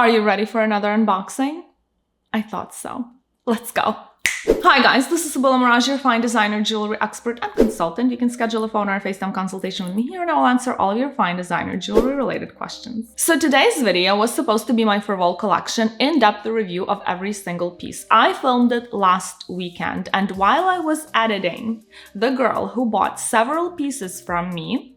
Are you ready for another unboxing? I thought so. Let's go. Hi guys, this is Sabula Miraj, your fine designer, jewelry expert, and consultant. You can schedule a phone or a FaceTime consultation with me here and I will answer all of your fine designer jewelry related questions. So today's video was supposed to be my Frivole collection in-depth review of every single piece. I filmed it last weekend, and while I was editing, the girl who bought several pieces from me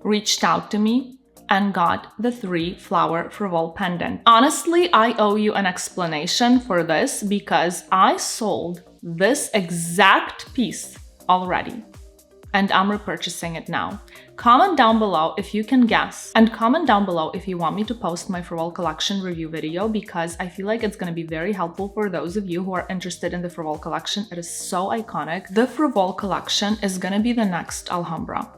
reached out to me and got the 3-flower Frivole pendant. Honestly, I owe you an explanation for this because I sold this exact piece already and I'm repurchasing it now. Comment down below if you can guess, and comment down below if you want me to post my Frivole collection review video because I feel like it's going to be very helpful for those of you who are interested in the Frivole collection. It is so iconic. The Frivole collection is going to be the next Alhambra.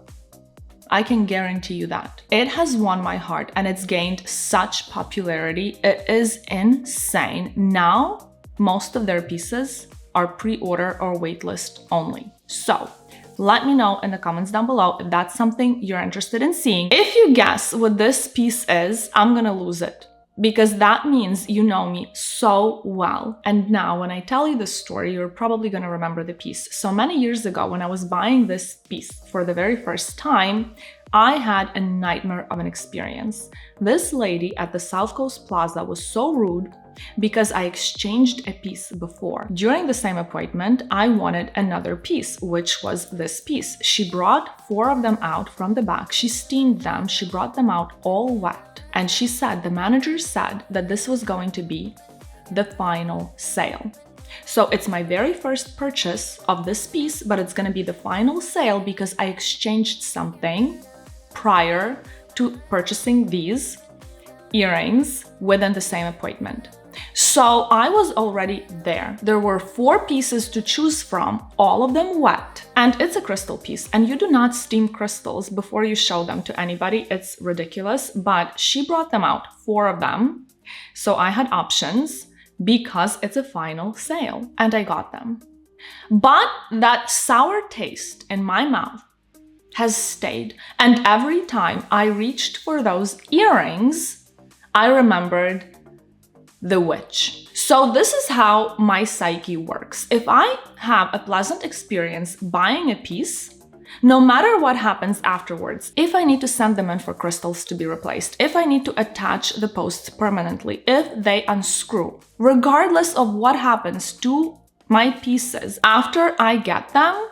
I can guarantee you that. It has won my heart and it's gained such popularity. It is insane. Now, most of their pieces are pre-order or waitlist only. So, let me know in the comments down below if that's something you're interested in seeing. If you guess what this piece is, I'm gonna lose it, because that means you know me so well. And now when I tell you this story, you're probably going to remember the piece. So many years ago, when I was buying this piece for the very first time, I had a nightmare of an experience. This lady at the South Coast Plaza was so rude because I exchanged a piece before. During the same appointment, I wanted another piece, which was this piece. She brought 4 of them out from the back. She steamed them. She brought them out all wet. And she said, the manager said that this was going to be the final sale. So it's my very first purchase of this piece, but it's going to be the final sale because I exchanged something prior to purchasing these earrings within the same appointment. So I was already there. There were 4 pieces to choose from, all of them wet. And it's a crystal piece, and you do not steam crystals before you show them to anybody. It's ridiculous, but she brought them out, 4 of them. So I had options because it's a final sale, and I got them. But that sour taste in my mouth has stayed, and every time I reached for those earrings, I remembered the witch. So this is how my psyche works. If I have a pleasant experience buying a piece, no matter what happens afterwards, if I need to send them in for crystals to be replaced, if I need to attach the posts permanently, if they unscrew, regardless of what happens to my pieces after I get them,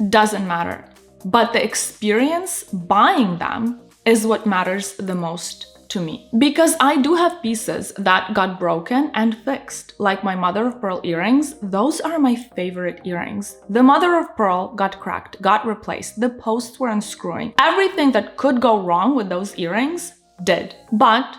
doesn't matter. But the experience buying them is what matters the most to me, because I do have pieces that got broken and fixed, like my mother of pearl earrings. Those are my favorite earrings. The mother of pearl got cracked, got replaced, the posts were unscrewing. Everything that could go wrong with those earrings did, but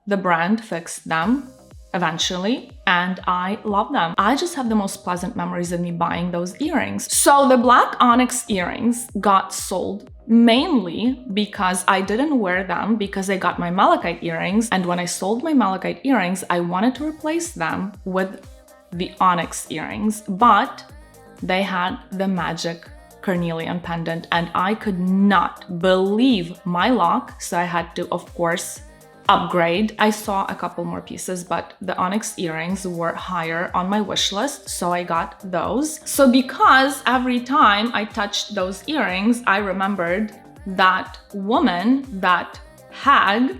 the brand fixed them eventually, and I love them. I just have the most pleasant memories of me buying those earrings. So the black onyx earrings got sold mainly because I didn't wear them because I got my malachite earrings, and when I sold my malachite earrings, I wanted to replace them with the onyx earrings, but they had the magic carnelian pendant and I could not believe my luck, so I had to, of course, upgrade. I saw a couple more pieces, but the onyx earrings were higher on my wish list, so I got those. So because every time I touched those earrings, I remembered that woman, that hag,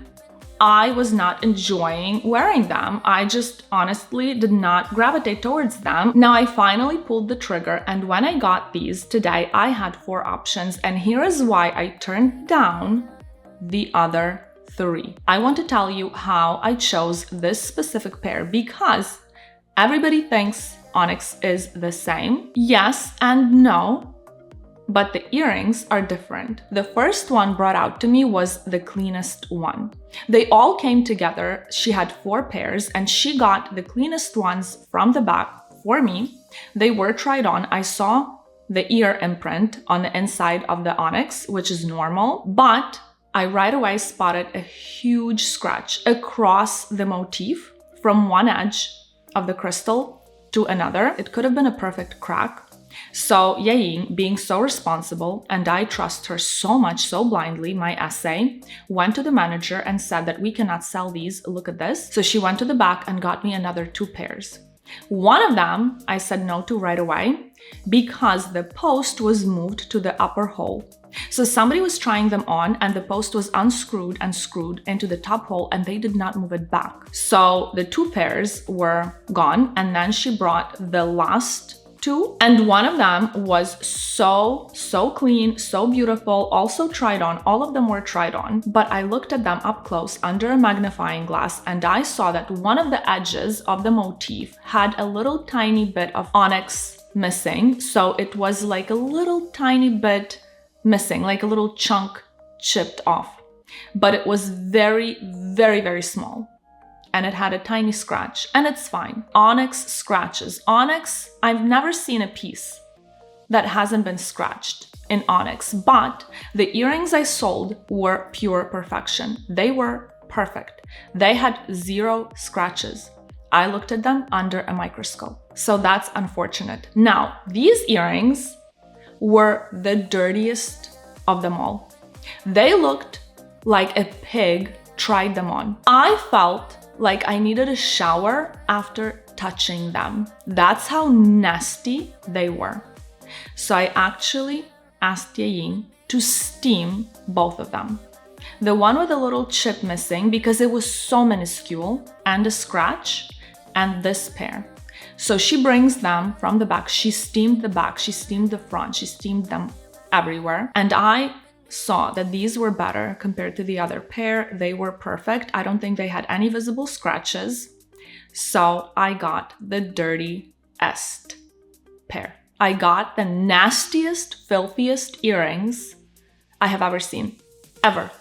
I was not enjoying wearing them. I just honestly did not gravitate towards them. Now I finally pulled the trigger, and when I got these today, I had 4 options, and here is why I turned down the other 3. I want to tell you how I chose this specific pair because everybody thinks onyx is the same. Yes and no, but the earrings are different. The first one brought out to me was the cleanest one. They all came together. She had 4 pairs and she got the cleanest ones from the back for me. They were tried on. I saw the ear imprint on the inside of the onyx, which is normal, but I right away spotted a huge scratch across the motif from one edge of the crystal to another. It could have been a perfect crack, So Yaying, being so responsible, and I trust her so much, so blindly, my essay, went to the manager and said that we cannot sell these. Look at this. So she went to the back and got me another 2 pairs. One of them I said no to right away because the post was moved to the upper hole. So somebody was trying them on and the post was unscrewed and screwed into the top hole and they did not move it back. So the 2 pairs were gone, and then she brought the last 2, and one of them was so clean, so beautiful, also tried on. All of them were tried on, but I looked at them up close under a magnifying glass and I saw that one of the edges of the motif had a little tiny bit of onyx missing. So it was like a little tiny bit missing, like a little chunk chipped off, but it was very, very, very small. And it had a tiny scratch, and it's fine. Onyx scratches. Onyx, I've never seen a piece that hasn't been scratched in onyx, but the earrings I sold were pure perfection. They were perfect. They had 0 scratches. I looked at them under a microscope. So that's unfortunate. Now, these earrings were the dirtiest of them all. They looked like a pig tried them on. I felt like I needed a shower after touching them. That's how nasty they were. So I actually asked Yaying to steam both of them. The one with a little chip missing because it was so minuscule and a scratch, and this pair. So she brings them from the back. She steamed the back, she steamed the front, she steamed them everywhere. And I saw that these were better compared to the other pair. They were perfect. I don't think they had any visible scratches. So I got the dirtiest pair. I got the nastiest, filthiest earrings I have ever seen. Ever.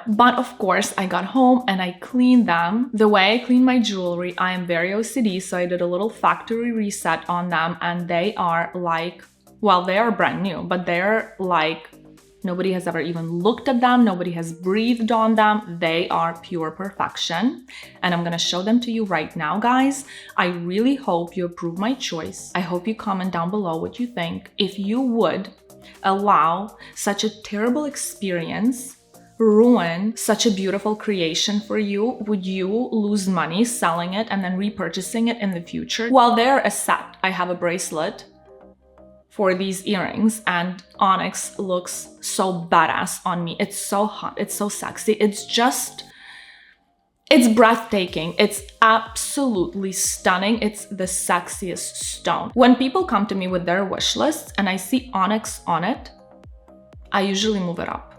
But of course, I got home and I cleaned them. The way I clean my jewelry, I am very OCD, so I did a little factory reset on them, and they are like, well, they are brand new, but they're like, nobody has ever even looked at them. Nobody has breathed on them. They are pure perfection. And I'm gonna show them to you right now, guys. I really hope you approve my choice. I hope you comment down below what you think. If you would allow such a terrible experience ruin such a beautiful creation for you, would you lose money selling it and then repurchasing it in the future? Well, they're a set. I have a bracelet for these earrings, and onyx looks so badass on me. It's so hot, it's so sexy, it's breathtaking. It's absolutely stunning. It's the sexiest stone. When people come to me with their wish lists and I see onyx on it, I usually move it up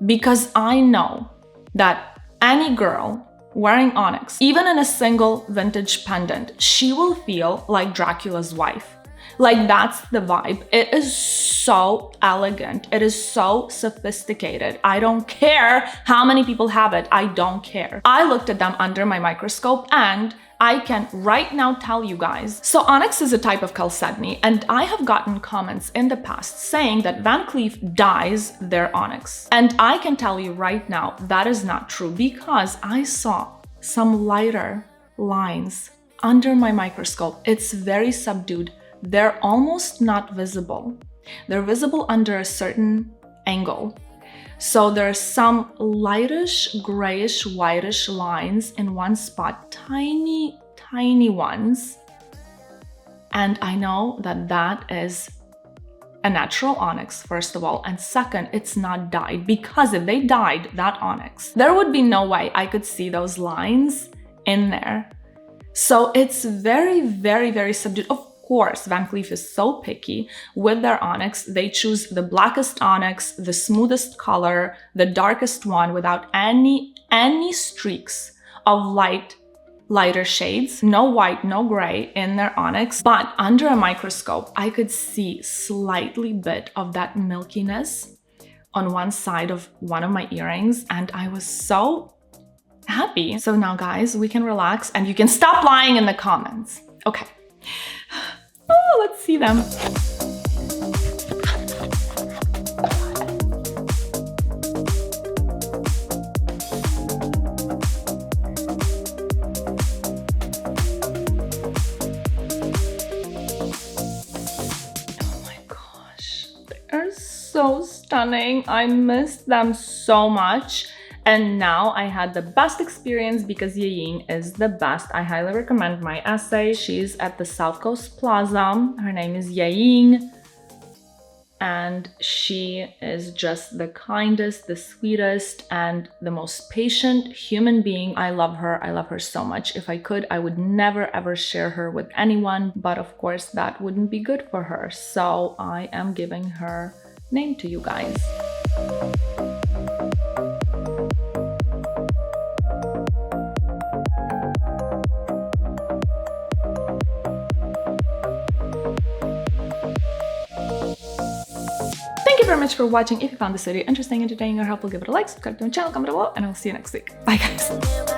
because I know that any girl wearing onyx, even in a single vintage pendant, she will feel like Dracula's wife. Like, that's the vibe. It is so elegant. It is so sophisticated. I don't care how many people have it. I don't care. I looked at them under my microscope and I can right now tell you guys. So onyx is a type of chalcedony, and I have gotten comments in the past saying that Van Cleef dyes their onyx. And I can tell you right now that is not true, because I saw some lighter lines under my microscope. It's very subdued. They're almost not visible. They're visible under a certain angle. So there's some lightish, grayish, whitish lines in one spot, tiny, tiny ones. And I know that that is a natural onyx, first of all. And second, it's not dyed, because if they dyed that onyx, there would be no way I could see those lines in there. So it's very, very, very subdued. Of course, Van Cleef is so picky with their onyx. They choose the blackest onyx, the smoothest color, the darkest one without any streaks of lighter shades. No white, no gray in their onyx. But under a microscope, I could see slightly bit of that milkiness on one side of one of my earrings, and I was so happy. So now, guys, we can relax and you can stop lying in the comments. Okay. Oh, let's see them. stunning. I missed them so much. And now I had the best experience because Yaying is the best. I highly recommend my essay. She's at the South Coast Plaza. Her name is Yaying. And she is just the kindest, the sweetest, and the most patient human being. I love her. I love her so much. If I could, I would never ever share her with anyone, but of course that wouldn't be good for her. So I am giving her name to you guys. Thank you very much for watching. If you found this video interesting, entertaining, or helpful, give it a like, subscribe to my channel, comment below, and I'll see you next week. Bye guys.